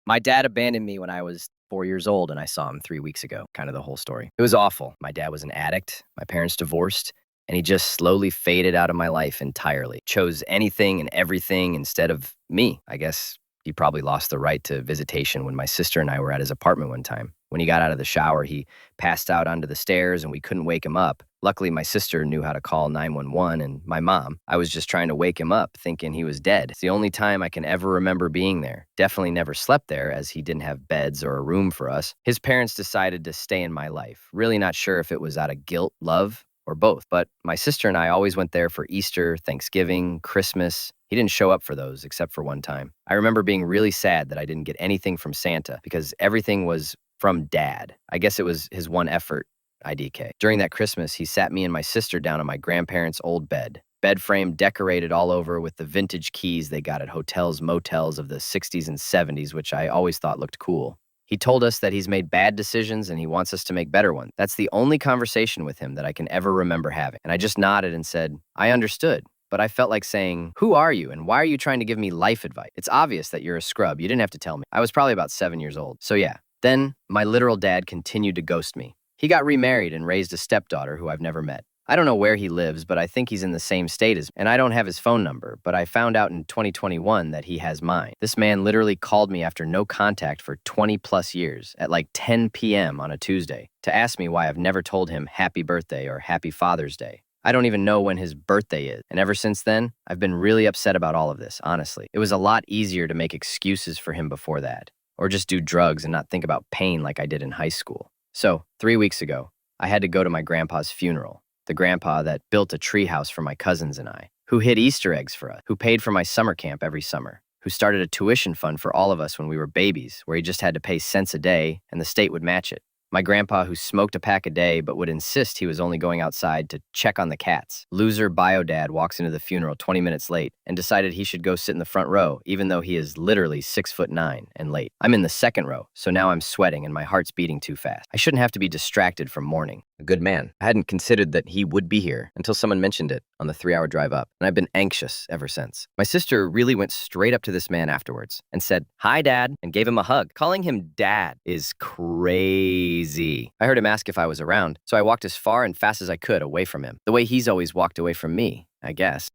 My dad abandoned me when I was 4 years old, and I saw him 3 weeks ago, kind of the whole story. It was awful. My dad was an addict, my parents divorced, and he just slowly faded out of my life entirely. Chose anything and everything instead of me. I guess he probably lost the right to visitation when my sister and I were at his apartment one time. When he got out of the shower, he passed out onto the stairs and we couldn't wake him up. Luckily, my sister knew how to call 911 and my mom. I was just trying to wake him up thinking he was dead. It's the only time I can ever remember being there. Definitely never slept there as he didn't have beds or a room for us. His parents decided to stay in my life. Really not sure if it was out of guilt, love, or both. But my sister and I always went there for Easter, Thanksgiving, Christmas. He didn't show up for those except for one time. I remember being really sad that I didn't get anything from Santa because everything was from Dad. I guess it was his one effort, IDK. During that Christmas, he sat me and my sister down on my grandparents' old bed frame decorated all over with the vintage keys they got at hotels, motels of the 60s and 70s, which I always thought looked cool. He told us that he's made bad decisions and he wants us to make better ones. That's the only conversation with him that I can ever remember having. And I just nodded and said, I understood. But I felt like saying, who are you and why are you trying to give me life advice? It's obvious that you're a scrub. You didn't have to tell me. I was probably about 7 years old. So yeah, then my literal dad continued to ghost me. He got remarried and raised a stepdaughter who I've never met. I don't know where he lives, but I think he's in the same state as me. And I don't have his phone number, but I found out in 2021 that he has mine. This man literally called me after no contact for 20 plus years at like 10 p.m. on a Tuesday to ask me why I've never told him happy birthday or happy Father's Day. I don't even know when his birthday is. And ever since then, I've been really upset about all of this, honestly. It was a lot easier to make excuses for him before that, or just do drugs and not think about pain like I did in high school. So, 3 weeks ago, I had to go to my grandpa's funeral. The grandpa that built a treehouse for my cousins and I, who hid Easter eggs for us, who paid for my summer camp every summer, who started a tuition fund for all of us when we were babies, where he just had to pay cents a day and the state would match it. My grandpa who smoked a pack a day but would insist he was only going outside to check on the cats. Loser bio dad walks into the funeral 20 minutes late and decided he should go sit in the front row even though he is literally 6'9" and late. I'm in the second row, so now I'm sweating and my heart's beating too fast. I shouldn't have to be distracted from mourning. A good man. I hadn't considered that he would be here until someone mentioned it on the 3-hour drive up, and I've been anxious ever since. My sister really went straight up to this man afterwards and said, "Hi, Dad," and gave him a hug. Calling him Dad is crazy. I heard him ask if I was around, so I walked as far and fast as I could away from him, the way he's always walked away from me, I guess.